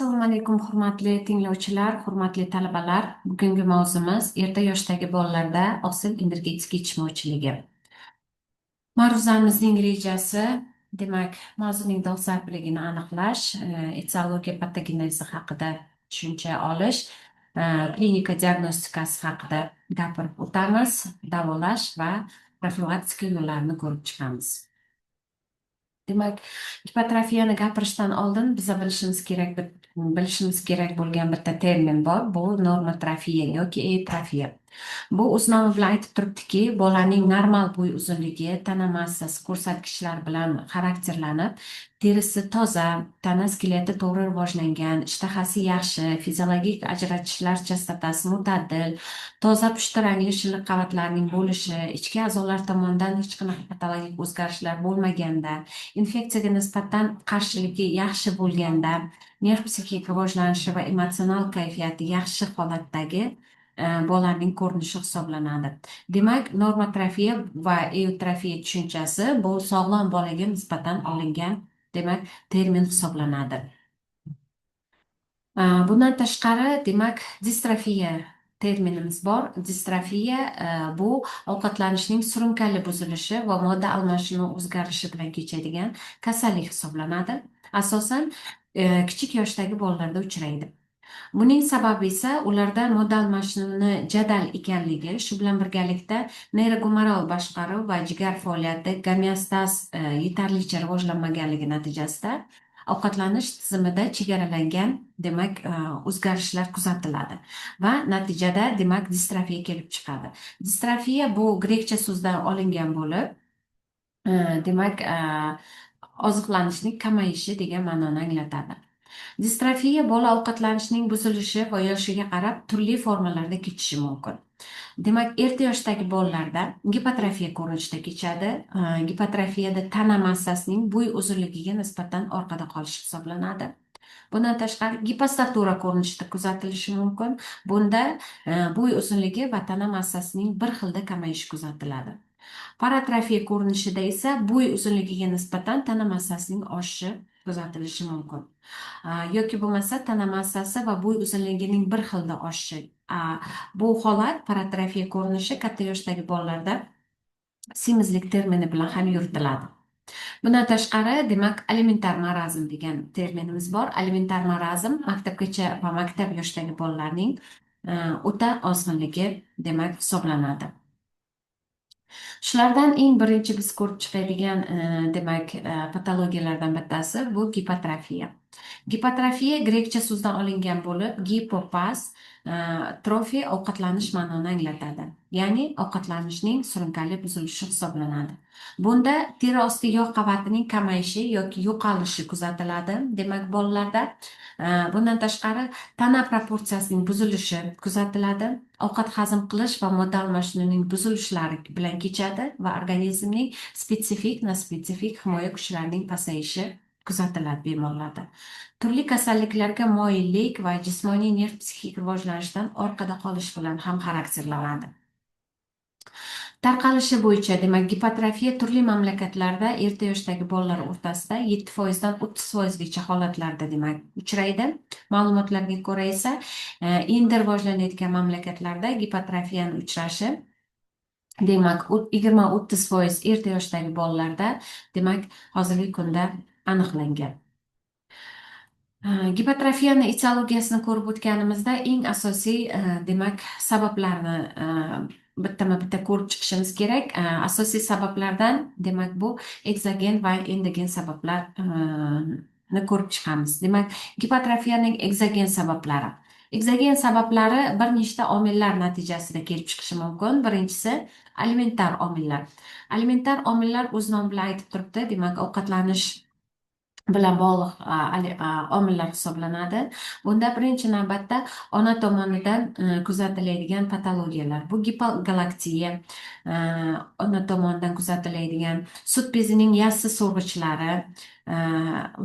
Assalomu alaykum, hurmatli tinglovchilar, hurmatli talabalar. Bugungi mavzumiz erta yoshdagi bolalarda osil energetik yetishmovchiligi. Ma'ruzamizning rejasi, demak, mavzuning dolzarbligini aniqlash, etiologiya patogenezi haqida tushuncha olish, klinika diagnostikasi haqida gapirib o'tamiz, davolash va profilaktika yo'llarini ko'rib chiqamiz. Demak, gipotrofiyani gapirishdan oldin biza bilishimiz kerak bo'lgan bitta termin bor. Bu normotrofiya yoki eutrofiya. Bu o'z nomi bilan aytib turibdiki, bolaning normal bo'y uzunligi, tana massasi ko'rsatkichlari bilan xarakterlanib, terisi toza, tana skeleti to'g'ri rivojlangan, ishtahasi yaxshi, fiziologik ajratishlar chastotasi mo'tadil, toza pushti rangli shilliq qavatlarning bo'lishi, ichki a'zolar tomonidan hech qanaqa patologik o'zgarishlar bo'lmaganda, infeksiyaga nisbatan qarshiligi yaxshi bo'lganda, nerv psixik rivojlanishi va emotsional kayfiyati yaxshi holatdagi bolaning ko'rinishi hisoblanadi. Demak, normotrofiya va eutrofiya tushunchasi bu sog'lom bolaga nisbatan olingan, demak, termin hisoblanadi. Bundan tashqari, demak, distrofiya terminimiz bor. Distrofiya bu ovqatlanishning surunkali buzilishi va modda almashinuvi o'zgarishi bilan kechadigan kasallik hisoblanadi. Asosan kichik yoshdagi bolalarda uchraydi. Buning sababi esa ularda modda almashinuvi jadal ekanligi, shu bilan birgalikda neyrogumoral boshqaruv va jigar faoliyati gomeostaz yetarlicha rivojlanmaganligi natijasida ovqatlanish tizimida chegaralangan, demak, o'zgarishlar kuzatiladi va natijada, demak, distrofiya kelib chiqadi. Distrofiya bu grekcha so'zdan olingan bo'lib, demak, oziqlanishning kamayishi degan ma'noni anglatadi. Distrofiya bola ovqatlanishining buzilishi va yoshiga qarab turli formalarda kechishi mumkin. Demak, erta yoshdagi bolalarda gipotrofiya ko'rinishida kechadi. Gipotrofiyada tana massasining bo'y uzunligiga nisbatan orqada qolishi hisoblanadi. Bundan tashqari gipostatura ko'rinishida kuzatilishi mumkin. Bunda bo'y uzunligi va tana massasining bir xilda kamayishi kuzatiladi. Paratrofiya ko'rinishida esa bo'y uzunligiga nisbatan tana massasining oshishi kuzatilishi mumkin. Yoki bo'lmasa tana massasi va bo'y uzunligining bir xilda oshishi. Bu holat paratrofiya ko'rinishi katta yoshdagi bolalarda semizlik termini bilan ham yuritiladi. Bundan tashqari, demak, alimentar marazm degan terminimiz bor. Alimentar marazm maktabgacha va maktab yoshidagi bolalarning o'ta ozg'inligi, demak, hisoblanadi. Shulardan eng birinchi biz ko'rib chiqadigan, demak, patologiyalardan bittasi bu gipotrofiya. Gipotrofiya grekcha so'zdan olingan bo'lib, gipopas, trofi ovqatlanish ma'noni anglatadi. Ya'ni ovqatlanishning surunkali buzilishi hisoblanadi. Bunda teri osti yog' qavatining kamayishi yoki yo'qolishi kuzatiladi. Demak, bolalarda bundan tashqari tana proporsiyasining buzilishi kuzatiladi. Ovqat hazm qilish va modda almashinuvining buzilishlari bilan kechadi va organizmning spetsifik, nospetsifik himoya kuchlarining pasayishi kuzatiladi bemorlarda. Turli kasalliklarga moyillik va jismoniy nerv psixik rivojlanishdan orqada qolish bilan ham xarakterlanadi. Tarqalishi bo'yicha, demak, gipotrofiya turli mamlakatlarda erta yoshdagi bolalar o'rtasida 7% dan 30% gacha holatlarda, demak, uchraydi. Ma'lumotlarga ko'ra esa, endi rivojlanayotgan mamlakatlarda gipotrofiyani uchrashi, demak, 20-30% erta yoshdagi bolalarda, demak, hozirgi kunda aniqlangan. Gipotrofiyani etiologiyasini ko'rib o'tganimizda eng asosiy, demak, sabablarni bittama-bitta ko'rib chiqishimiz kerak. Asosiy sabablardan, demak, bu ekzogen va endogen sabablarni ko'rib chiqamiz. Demak, gipotrofiyaning ekzogen sabablari. Ekzogen sabablari bir nechta omillar natijasida kelib chiqishi mumkin. Birinchisi alimentar omillar. Alimentar omillar o'z nomi bilan aytib turibdi, demak, ovqatlanish bilan bog'liq omillar hisoblanadi. Bunda birinchi navbatda ona tomonidan kuzatiladigan patologiyalar. Bu gipogalaktiya, ona tomonidan kuzatiladigan sut bezining yassi so'rg'ichlari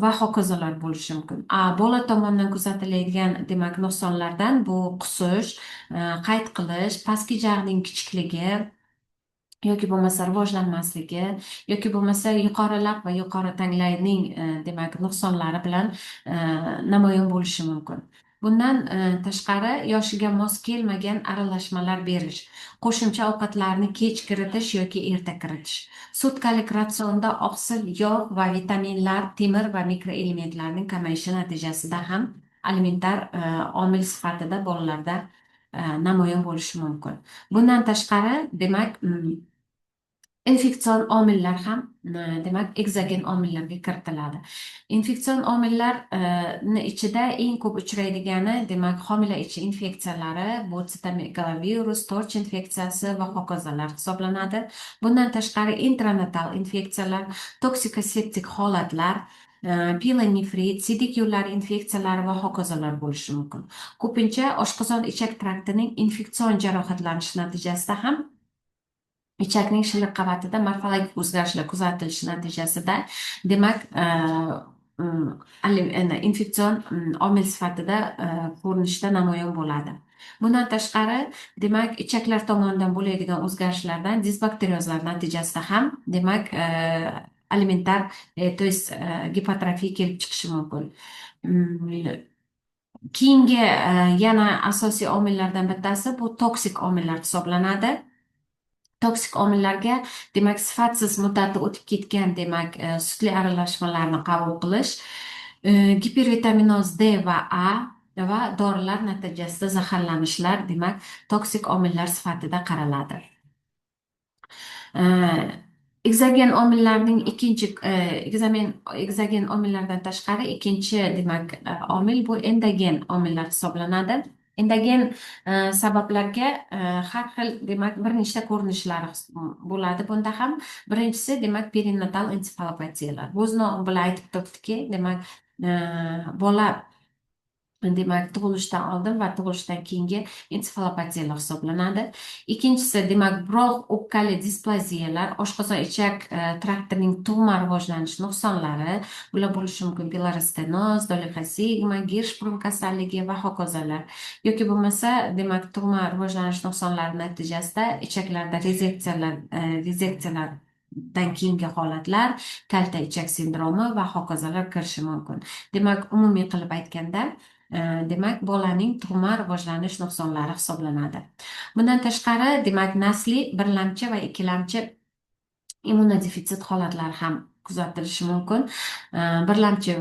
va hokazolar bo'lishi mumkin. Bola tomonidan kuzatiladigan, demak, nuqsonlardan bu qusish, qayt qilish, pastki jag'ning kichikligi yoki bo'lmasa rivojlanmasligi yoki bo'lmasa yuqori lab va yuqori tanglayning demak nuqsonlari bilan namoyon bo'lishi mumkin. Bundan tashqari yoshiga mos kelmagan aralashmalar berish, qo'shimcha ovqatlarni kech kiritish yoki erta kiritish, sutkalik ratsionda oqsil, yog' va vitaminlar, temir va mikroelementlarning kamayishi natijasida ham alimentar omil sifatida bolalarda namoyon bo'lishi mumkin. Bundan tashqari, demak, infeksion omillar ham demak egzogen omillarga kiritiladi. Infeksion omillarni ichida eng ko'p uchraydigani demak homila ichi infeksiyalari, bu sitomegalovirus, torch infeksiyasi va hokazolar hisoblanadi. Bundan tashqari intranatal infeksiyalar, toksikoseptik holatlar, pilonefrit, siydik yo'llari infeksiyalari va hokazolar bo'lishi mumkin. Ko'pincha oshqozon ichak traktining infeksion jarohatlanishi natijasida ham ichakning shilliq qavatida morfologik o'zgarishlar kuzatilishi natijasida demak infeksion omil sifatida ko'rinishda namoyon bo'ladi. Bundan tashqari, demak, ichaklar tomonidan bo'ladigan o'zgarishlardan disbakteriozlar natijasida ham demak alimentar to есть gipotrofiya kelib chiqishi mumkin. Keyingi yana asosiy omillardan bittasi bu toksik omillar hisoblanadi. Toksik omillarga demak sifatsiz muddati o'tib ketgan demak sutli aralashmalarni qabul qilish, gipervitaminoz D va A va dorilar natijasida zaharlanishlar demak toksik omillar sifatida qaraladi. Ekzogen omillarning ikkinchi ekzogen omillardan tashqari ikkinchi demak omil bu endogen omillar hisoblanadi. Endogen sabablarga har xil demak bir nechta ko'rinishlari bo'ladi. Bunda ham birinchisi demak perinatal ensefalopatiyalar. O'z nomi bilan aytib turibdiki, demak bola demak tug'ilishdan oldin va tug'ilishdan keyingi ensefalopatiyalar hisoblanadi. Ikkinchisi demak bronx o'pkali displaziyalar, oshqozon ichak traktining tug'ma rivojlanish nuqsonlari, bular bo'lishi mumkin pilarostenoz, dolixosigma, Girshprung kasalligi va hokazolar. Yoki bo'lmasa demak tug'ma rivojlanish nuqsonlari natijasida ichaklarda rezeksiyalardan keyingi holatlar, kalta ichak sindromi va hokazolar kirishi mumkin. Demak, umumiy qilib aytganda demak bolaning tug'ma rivojlanish nuqsonlari hisoblanadi. Bundan tashqari demak nasliy birlamchi va ikkilamchi immunodefitsit holatlari ham kuzatilishi mumkin. Birlamchi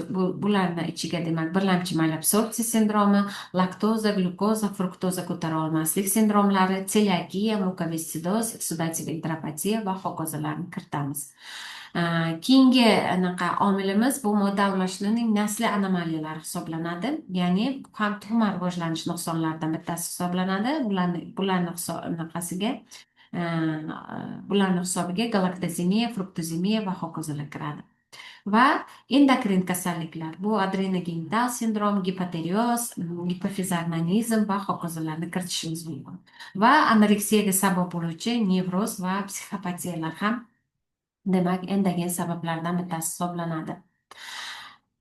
bularni ichiga demak birlamchi malabsorpsiya sindromi, laktoza, glyukoza, fruktoza ko'tara olmaslik sindromlari, seliakiya, mukovistsidoz, eksudativ enteropatiya va hokazolarni kiritamiz. Keyingi anaqa omilimiz bu modda almashinuvining nasliy anomaliyalari hisoblanadi. Ya'ni ham tug'ma rivojlanish nuqsonlaridan bittasi hisoblanadi. Bularni hisobiga galaktozemiya, fruktozemiya va hokazolar kiradi. Va endokrin kasalliklar bu adrenogenital sindrom, gipotireoz, gipofizarmonizm va hokazolarni kiritishimiz mumkin. Va anoreksiyaga sabab bo'luvchi nevroz va psixopatiyalar ham demak endogen sabablardan bittasi hisoblanadi.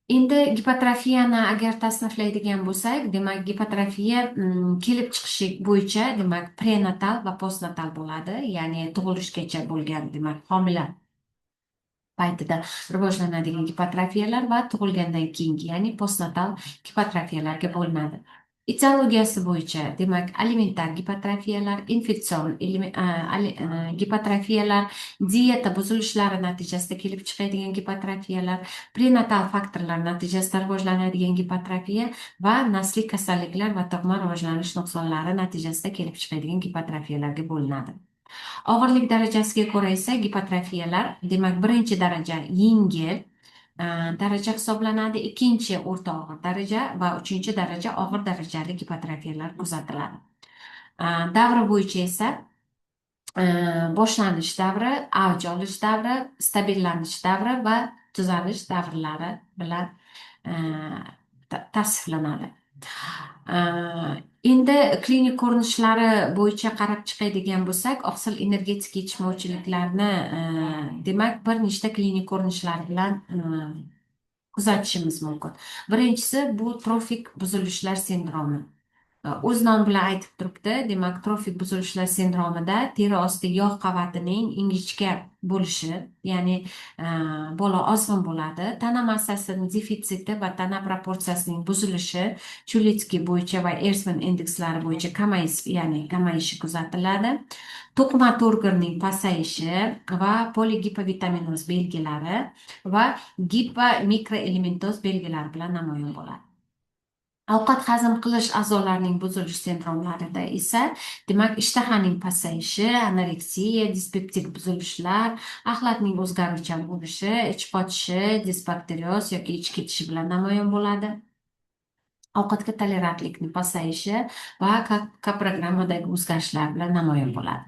Endi gipotrofiyani agar tasniflaydigan bo'lsak, demak gipotrofiya kelib chiqishi bo'yicha demak prenatal va postnatal bo'ladi, ya'ni tug'ilishgacha bo'lgan demak homila paytida rivojlanadigan gipotrofiyalar va tug'ilgandan keyingi, ya'ni postnatal gipotrofiyalarga bo'linadi. Etiologiyasi bo'yicha demak alimentar gipotrofiyalar, infeksion gipotrofiyalar, dieta buzilishlari natijasida kelib chiqadigan gipotrofiyalar, prenatal faktorlar natijasida rivojlanadigan gipotrofiya va nasliy kasalliklar va tug'ma rivojlanish nuqsonlari natijasida kelib chiqadigan gipotrofiyalarga bo'linadi. Og'irlik darajasiga ko'ra esa gipotrofiyalar demak birinchi daraja yengil daraja hisoblanadi, ikkinchi o'rta og'ir daraja va uchinchi daraja og'ir darajali gipotrofiyalar kuzatiladi. Davri bo'yicha esa boshlanish davri, avj olish davri, stabillanish davri va tuzalish davrlari bilan tavsiflanadi. Endi klinik ko'rinishlari bo'yicha qarab chiqadigan bo'lsak, oqsil energetik yetishmovchiliklarni demak bir nechta klinik ko'rinishlar bilan kuzatishimiz mumkin. Birinchisi bu trofik buzilishlar sindromi. O'z nomi bilan aytib turibdi. Demak, trofik buzilishlar sindromida teri osti yog' qavatining ingichka bo'lishi, ya'ni e, bola ozg'in bo'ladi, tana massasining defitsiti va tana proporsiyasining buzilishi, Chulitskiy bo'yicha va Ersman indekslari bo'yicha kamayish, ya'ni kamayishi kuzatiladi. To'qima turgorning pasayishi va poligipovitaminnoz belgilari va gipo mikroelementoz belgilari bilan namoyon bo'ladi. Ovqat hazm qilish a'zolarining buzilish sindromlarida esa, demak, ishtahaning pasayishi, anoreksiya, dispeptik buzilishlar, axlatning o'zgaruvchan bo'lishi, ich qotishi, disbakterioz yoki ich ketishi bilan namoyon bo'ladi. Ovqatga tolerantlikning pasayishi va koprogrammadagi o'zgarishlar bilan namoyon bo'ladi.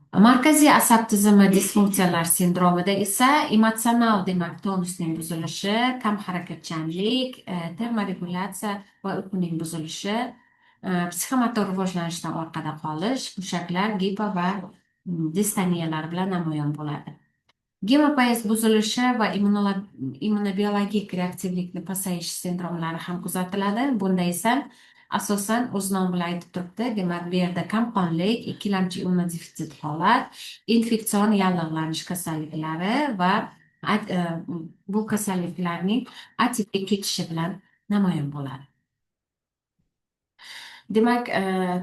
Markaziy asab tizimi disfunksiyalar sindromida esa emotsional, demak, tonusning buzilishi, kam harakatchanlik, termoregulyatsiya va uyquning buzilishi, psixomotor rivojlanishdan orqada qolish, mushaklar, gipo va distoniyalar bilan namoyon bo'ladi. Gemopoyez buzilishi va immunobiologik reaktivlikni pasayish sindromlari ham kuzatiladi. Bunda esa asosan o'z nomi bilan aytib turibdi. Demak, bu yerda kamqonlik, ikkilamchi immunodefitsit holat, infeksion yallig'lanish kasalliklari va bu kasalliklarning atipik kechishi bilan namoyon bo'ladi. Demak,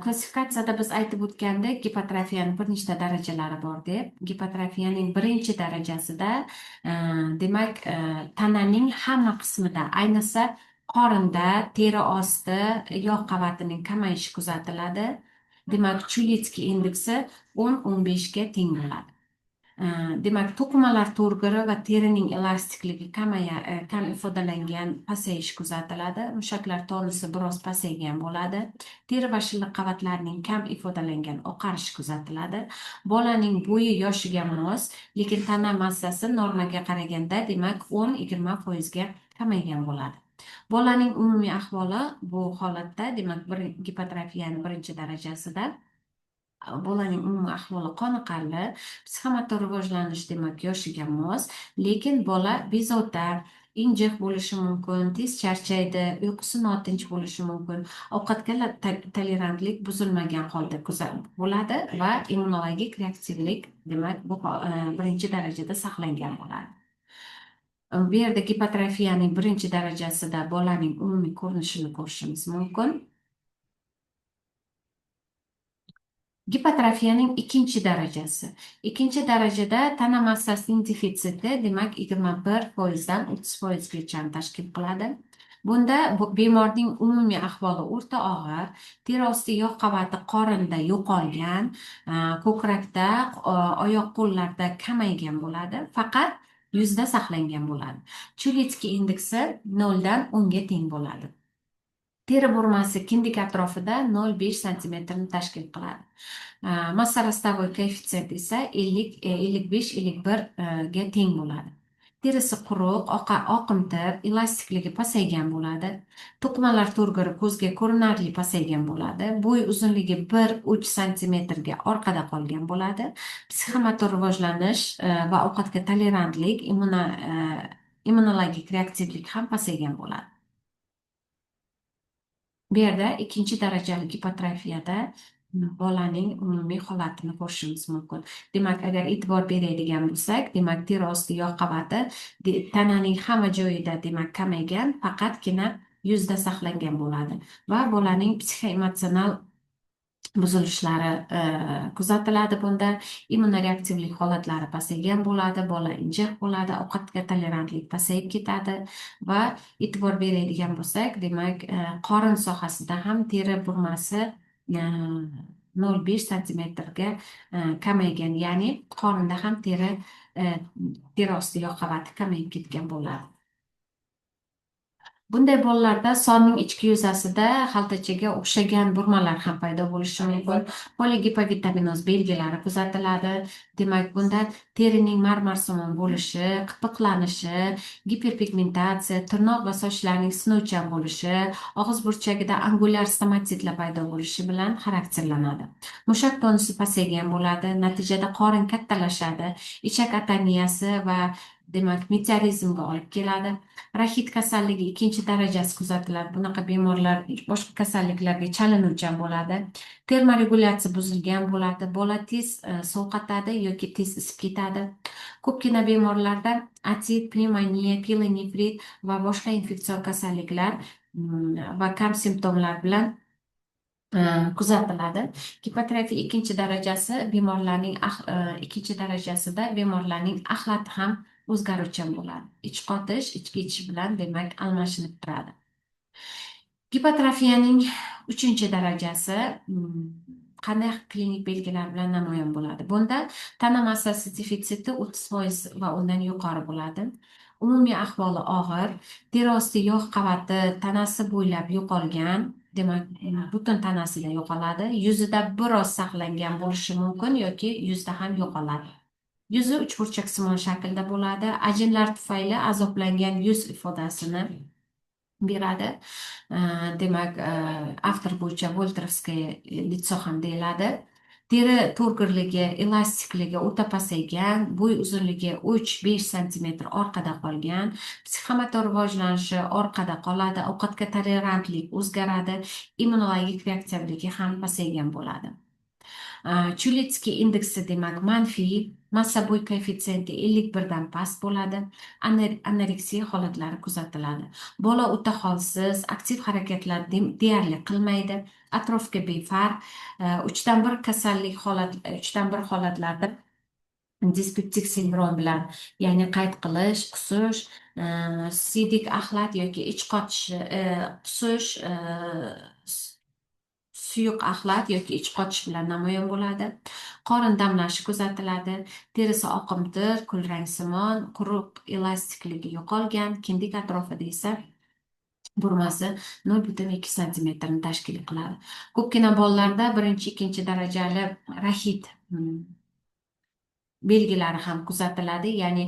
klassifikatsiyada biz aytib o'tgandek, gipotrofiyaning bir nechta darajalari bor deb. Gipotrofiyaning birinchi darajasida, demak, tananing hamma qismida, ayniqsa qorinda, teri osti, yog' qavatining kamayishi kuzatiladi. Demak, Chulitskiy indeksi 10-15 ga teng bo'ladi. Demak, to'qimalar to'rgiri va terining elastikligi kam ifodalangan pasayish kuzatiladi. Mushaklar tonusi biroz pasaygan bo'ladi. Teri va shilliq qavatlarining kam ifodalangan oqarishi kuzatiladi. Bolaning bo'yi yoshiga mos, lekin tana massasi normaga qaraganda, demak, 10-20% ga kamaygan bo'ladi. Bolaning umumiy ahvoli bu holatda, demak, gipotrofiyaning birinchi darajasida bolaning umumiy ahvoli qoniqarli, psixomotor rivojlanish, demak, yoshiga mos, lekin bola bezovta, injiq bo'lishi mumkin, tez charchaydi, uyqusi notinch bo'lishi mumkin, ovqatga tolerantlik buzilmagan holda bo'ladi va immunologik reaktivlik, demak, bu birinchi darajada saqlangan bo'ladi. Bu yerda gipotrofiyaning birinchi darajasida bolaning umumiy ko'rinishini ko'rishimiz mumkin. Gipotrofiyaning ikkinchi darajasi. Ikkinchi darajada tana massasining defitsiti, demak, 21% dan 30% gacha tashkil qiladi. Bunda bemorning umumiy ahvoli o'rta og'ir, teri osti yog' qavati qorinda yo'qolgan, ko'krakda, oyoq qo'llarda kamaygan bo'ladi, faqat yuzda saqlangan bo'ladi. Chulitskiy indeksi 0 dan 10 ga teng bo'ladi. Teri burmasi kindik atrofida 0,5 santimetrni tashkil qiladi. Massa rastovoy koeffitsient esa 55-51 ga teng bo'ladi. Terisi quruq, oqimtir, elastikligi pasaygan bo'ladi. To'qimalar to'rgiri ko'zga ko'rinarli pasaygan bo'ladi. Bo'y uzunligi 1-3 santimetrga orqada qolgan bo'ladi. Psixomotor rivojlanish va ovqatga tolerantlik, immunologik reaktivlik ham pasaygan bo'ladi. Bu yerda ikkinchi darajali gipotrofiyada bolaning umumiy holatini ko'rishimiz mumkin. Demak, agar e'tibor beradigan bo'lsak, demak, teri osti yog' qavati tananing hamma joyida, demak, kamaygan, faqatgina yuzda saqlangan bo'ladi va bolaning psixoemotsional buzilishlari kuzatiladi. Bunda immunoreaktivlik holatlari pasaygan bo'ladi, bola injiq bo'ladi, ovqatga tolerantlik pasayib ketadi va e'tibor beradigan bo'lsak, demak, qorin sohasida ham teri burmasi 0,5 santimetrga kamaygan, ya'ni qorinda ham teri osti yog' qavati kamayib ketgan bo'ladi. Bunday bolalarda sonning ichki yuzasida xaltachaga o'xshagan burmalar ham paydo bo'lishi mumkin. Poligipovitaminoz belgilari kuzatiladi. Demak, bunda terining marmarsimon bo'lishi, qitiqlanishi, giperpigmentatsiya, tirnoq va sochlarning sinovchan bo'lishi, og'iz burchagida angulyar stomatitlar paydo bo'lishi bilan xarakterlanadi. Mushak tonusi pasaygan bo'ladi, natijada qorin kattalashadi, ichak atoniyasi va demak meteorizmga olib keladi. Raxit kasalligi ikkinchi darajasi kuzatiladi. Bunaqa bemorlar boshqa kasalliklarga chalinuvchan bo'ladi. Termoregulyatsiya buzilgan bo'ladi. Bola tez sovqotadi yoki tez isib ketadi. Ko'pgina bemorlarda otit, pnevmoniya, pilonefrit va boshqa infeksion kasalliklar va kam simptomlar bilan kuzatiladi. Gipotrofiya ikkinchi darajasida bemorlarning axlati ham o'zgaruvchan bo'ladi. Ich qotish ichki itish bilan demak almashinib turadi. Gipotrofiyaning uchinchi darajasi qanday klinik belgilar bilan namoyon bo'ladi? Bunda tana massasi defitsiti 30% va undan yuqori bo'ladi. Umumiy ahvoli og'ir, teri osti yog' qavati tanasi bo'ylab yo'qolgan, demak butun tanasida yo'qoladi. Yuzida biroz saqlangan bo'lishi mumkin yoki yuzda ham yo'qoladi. Yuzi uchburchaksimon shaklda bo'ladi. Ajinlar tufayli azoblangan yuz ifodasini beradi. Demak, avtor bo'yicha Volterovskaya litso ham deyiladi. Teri to'rg'irligi, elastikligi o'ta pasaygan, bo'y uzunligi 3-5 santimetr orqada qolgan, psixomotor rivojlanishi orqada qoladi, ovqatga tolerantlik o'zgaradi, immunologik reaktivligi ham pasaygan bo'ladi. Chulitskiy indeksi demak manfiy, massa bo'y koeffitsiyenti 51 dan past bo'ladi, anoreksiya holatlari kuzatiladi. Bola o'ta holsiz, aktiv harakatlar deyarli qilmaydi, atrofga befarq, 3dan 1 holatlarda dispeptik sindrom bilan, ya'ni qayt qilish, qusish, siydik axlat yoki ich qotish, qusish, suyuq axlat yoki ich qotish bilan namoyon bo'ladi. Qorin damlashi kuzatiladi. Terisi oqimtir, kulrangsimon, quruq elastikligi yo'qolgan, kindik atrofida esa burmasi 0,2 santimetrni tashkil qiladi. Ko'pgina bolalarda birinchi, ikkinchi darajali raxit belgilari ham kuzatiladi, ya'ni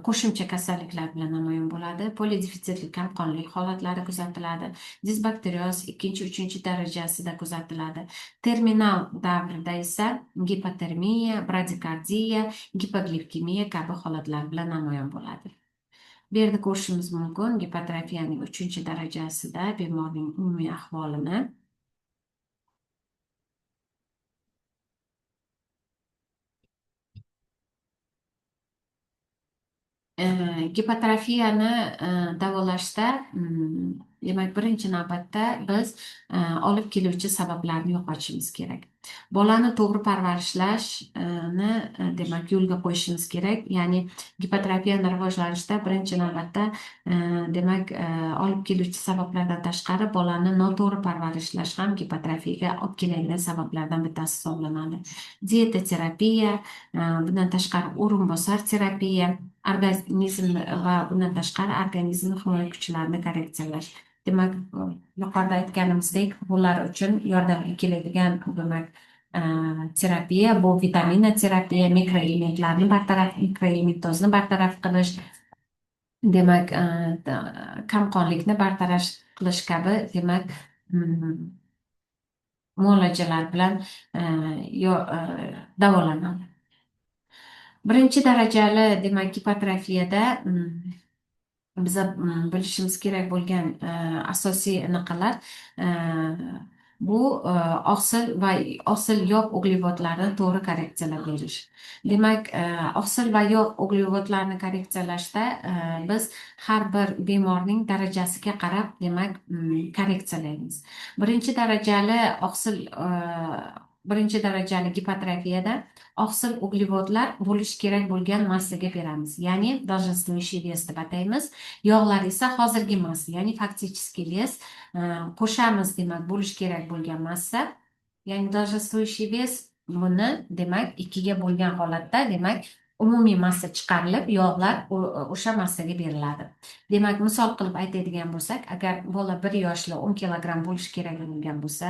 qo'shimcha kasalliklar bilan namoyon bo'ladi. Polidifitsitli kamqonlik holatlari kuzatiladi. Disbakterioz ikkinchi, uchinchi darajasida kuzatiladi. Terminal davrda esa gipotermiya, bradikardiya, gipoglikemiya kabi holatlar bilan namoyon bo'ladi. Bu yerda ko'rishimiz mumkin gipotrofiyaning uchinchi darajasida bemorning umumiy ahvolini. Gipotrofiyani davolashda demak birinchi navbatda biz olib keluvchi sabablarni yo'qotishimiz kerak. Bolani to'g'ri parvarishlashni demak yo'lga qo'yishimiz kerak. Ya'ni gipotrofiyani rivojlanishda birinchi navbatda demak olib keluvchi sabablardan tashqari bolani noto'g'ri parvarishlash ham gipotrofiyaga olib keladigan sabablardan bittasi hisoblanadi. Dieta terapiya, bundan tashqari o'rinbosar terapiya, organizm va bundan tashqari organizmni himoya kuchlarini korreksiyalash. Demak, yuqorida aytganimizdek, bular uchun yordamga keladigan demak terapiya bu vitamina terapiya, mikroelementozni bartaraf qilish, demak kamqonlikni bartaraf qilish kabi demak muolajalar bilan davolanadi. Birinchi darajali demak gipotrofiyada biza bilishimiz kerak bo'lgan asosiy anaqalar bu oqsil va oqsil yog' uglevodlarini to'g'ri korreksiyalab berish. Demak, oqsil va yog' uglevodlarini korreksiyalashda biz har bir bemorning darajasiga qarab demak korreksiyalaymiz. Birinchi darajali gipotrofiyada oqsil uglevodlar bo'lishi kerak bo'lgan massaga beramiz, ya'ni долженствующий вес deb ataymiz. Yog'lar esa hozirgi massa, ya'ni фактический вес qo'shamiz, demak bo'lishi kerak bo'lgan massa, ya'ni долженствующий вес buni demak 2 ga bo'lgan holatda demak umumiy massa chiqarilib, yog'lar o'sha massaga beriladi. Demak, misol qilib aytadigan bo'lsak, agar bola 1 yoshli 10 kilogramm bo'lishi kerak bo'lgan bo'lsa,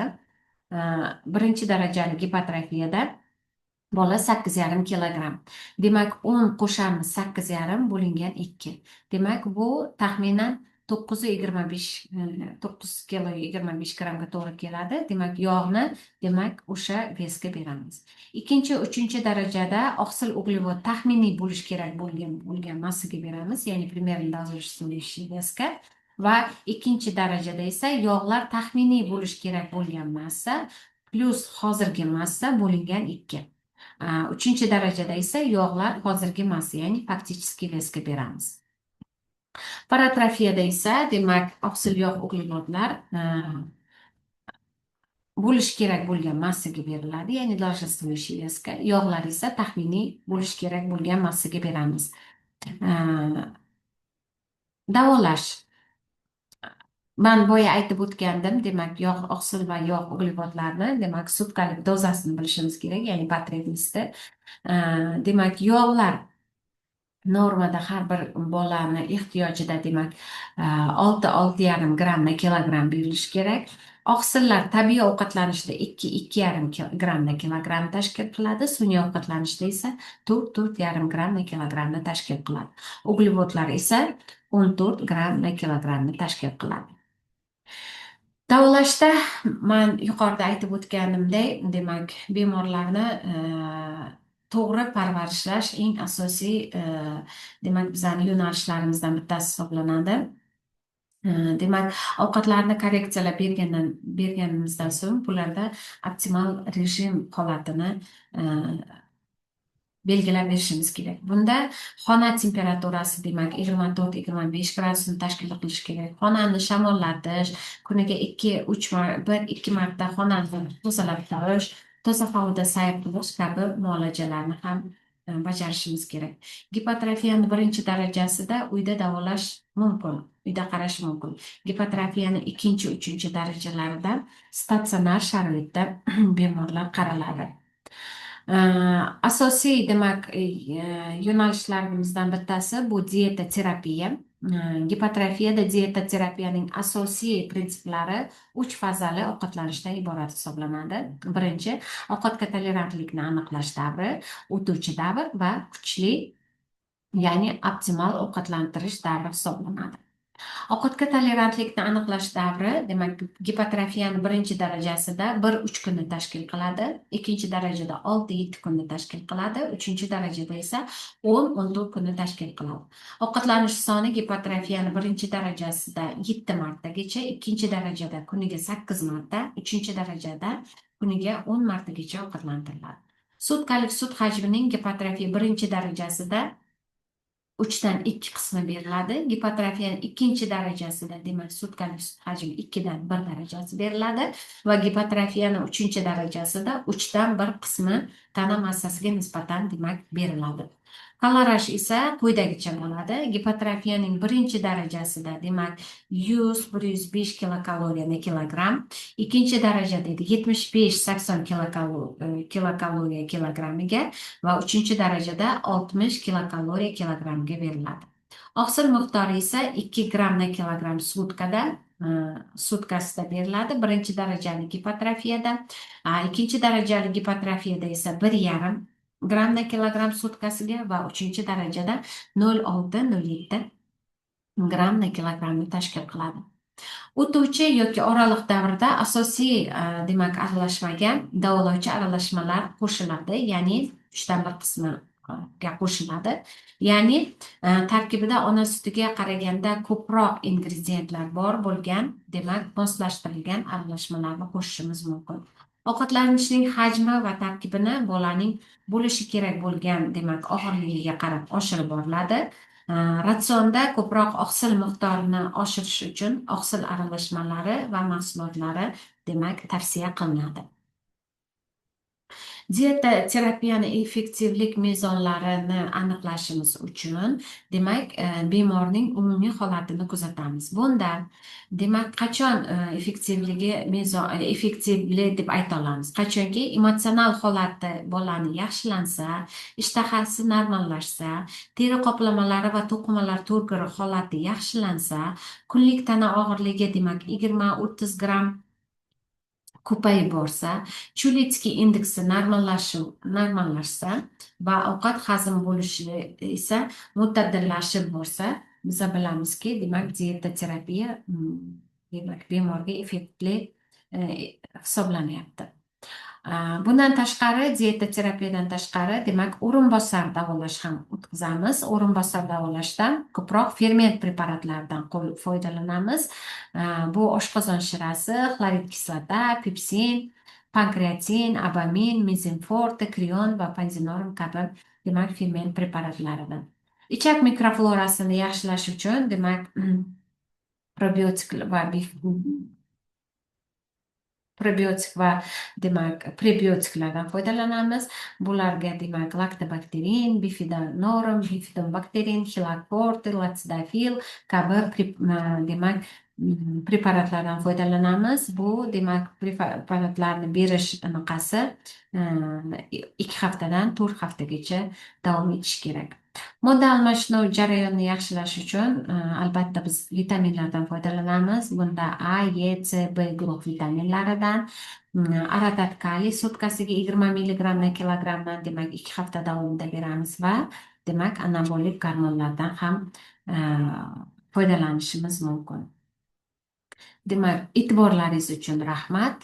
birinchi darajali gipotrofiyada bola 8,5 kilogramm. Demak, 10 qo'shamiz 8,5 bo'lingan 2. Demak, bu taxminan 9 kilo 25 grammga to'g'ri keladi. Demak, yog'ni demak o'sha vesga beramiz. Ikkinchi, uchinchi darajada oqsil uglevod taxminiy bo'lishi kerak bo'lgan massaga beramiz, ya'ni примерно должностной vesga. Va ikkinchi darajada esa yog'lar taxminiy bo'lishi kerak bo'lgan massa plus hozirgi massa bo'lingan 2. Uchinchi darajada esa yog'lar hozirgi massa, ya'ni fakticheskiy vesga beramiz. Paratrofiyada esa demak oqsil yog' uglevodlar bo'lishi kerak bo'lgan massaga beriladi, ya'ni должностной vesga. Yog'lar esa taxminiy bo'lishi kerak bo'lgan massaga beramiz. Davolash. Men boya aytib o'tgandim, demak yog' oqsil va yog' uglevodlarni demak sutkalik dozasini bilishimiz kerak, ya'ni потребности. Demak yog'lar normada har bir bolani ehtiyojida demak 6-6,5 gramm na kilogramm berilishi kerak. Oqsillar tabiiy ovqatlanishda 2-2,5 gramm na kilogramm tashkil qiladi. Sun'iy ovqatlanishda esa 4-4,5 gramm na kilogrammni tashkil qiladi. Uglevodlar esa 14 gramm na kilogrammni tashkil qiladi. Davolashda men yuqorida aytib o'tganimdek, demak bemorlarni to'g'ri parvarishlash eng asosiy demak bizning yo'nalishlarimizdan bittasi hisoblanadi. Demak, ovqatlarni korreksiyalab berganimizdan so'ng bularda optimal rejim holatini belgilab berishimiz kerak. Bunda xona temperaturasi demak 24-25 gradusni tashkil qilish kerak. Xonani shamollatish, kuniga 1-2 marta xonani tozalab turish, toza havoda sayr qilish kabi muolajalarni ham bajarishimiz kerak. Gipotrofiyani birinchi darajasida uyda davolash mumkin, uyda qarash mumkin. Gipotrofiyani ikkinchi, uchinchi darajalarida statsionar sharoitda bemorlar qaraladi. Asosiy demak yo'nalishlarimizdan bittasi bu dieta terapiya. Gipotrofiyada dieta terapiyaning asosiy prinsiplari 3 fazali ovqatlanishdan iborat hisoblanadi. Birinchi, ovqatga tolerantlikni aniqlash davri, o'tuvchi davr va kuchli, ya'ni optimal ovqatlantirish davri hisoblanadi. Ovqatga tolerantlikni aniqlash davri demak gipotrofiyani birinchi darajasida 1-3 kunni tashkil qiladi, ikkinchi darajada 6-7 kunni tashkil qiladi, uchinchi darajada esa 10-14 kunni tashkil qiladi. Ovqatlanish soni gipotrofiyani birinchi darajasida 7 martagacha, ikkinchi darajada kuniga 8 marta, uchinchi darajada kuniga 10 martagacha ovqatlantiriladi. Sutkalik sut hajmining gipotrofiya birinchi darajasida 3dan 2 qismi beriladi. Gipotrofiyani ikkinchi darajasida demak sutkalik sut hajmi 2dan 1 darajasi beriladi va gipotrofiyani 3-chi darajasida 3dan 1 qismi tana massasiga nisbatan demak beriladi. Kaloraj esa quyidagicha bo'ladi. Gipotrofiyaning birinchi darajasida demak 100-105 kilokaloriya na kilogramm, ikkinchi darajada 75-80 kilokaloriya kilogrammiga va uchinchi darajada 60 kilokaloriya kilogrammga beriladi. Oqsil miqdori esa 2 gramm na kilogramm sutkasida beriladi. Birinchi darajali gipotrofiyada, ikkinchi darajali gipotrofiyada esa 1,5 gramm na kilogramm sutkasiga va uchinchi darajada 0,6-0,7 gramm na kilogrammni tashkil qiladi. O'tuvchi yoki oraliq davrda asosiy demak aralashmaga davolovchi aralashmalar qo'shiladi, ya'ni 3dan 1 qismiga qo'shiladi. Ya'ni tarkibida ona sutiga qaraganda ko'proq ingrediyentlar bor bo'lgan, demak moslashtirilgan aralashmalarni qo'shishimiz mumkin. Ovqatlanishning hajmi va tarkibini bolaning bo'lishi kerak bo'lgan demak og'irligiga qarab oshirib boriladi. Ratsionda ko'proq oqsil miqdorini oshirish uchun oqsil aralashmalari va mahsulotlari demak tavsiya qilinadi. Dieta terapiyani effektivlik mezonlarini aniqlashimiz uchun demak bemorning umumiy holatini kuzatamiz. Bunda demak qachon effektivli deb ayta olamiz? Qachonki emotsional holati bolani yaxshilansa, ishtahasi normallashsa, teri qoplamalari va to'qimalar to'rgiri holati yaxshilansa, kunlik tana og'irligi demak 20-30 gramm ko'payib borsa, Chulitskiy indeksi normallashsa va ovqat hazm bo'lishi esa mutadillashib borsa, Biz bilamizki, demak, dieta terapiya demak bemorga effektli hisoblanyapti. Bundan tashqari, dieta terapiyadan tashqari, demak, o'rinbosar davolash ham o'tkazamiz. O'rinbosar davolashdan ko'proq ferment preparatlaridan foydalanamiz. Bu oshqozon shirasi, xlorid kislota, pepsin, pankreatin, abamin, mezinforte, krion va panzinorin kabi demak ferment preparatlaridan. Ichak mikroflorasini yaxshilash uchun, demak, probiotik va probiotik va demak prebiotiklardan foydalanamiz. Bularga demak laktobakterin, bifidobakterin, bifidobakterin, xilokforte, lacidofil kabi demak preparatlardan foydalanamiz. Bu demak preparatlarni berish anaqasi 2 haftadan 4 haftagacha davom etishi kerak. Modda almashinuv jarayonini yaxshilash uchun albatta biz vitaminlardan foydalanamiz. Bunda A, E, C, B guruh vitaminlaridan, aratat kaliy sutkasiga 20 milligrammdan kilogrammdan demak 2 hafta davomida beramiz va demak anabolik gormonlardan ham foydalanishimiz mumkin. Demak, e'tiborlaringiz uchun rahmat.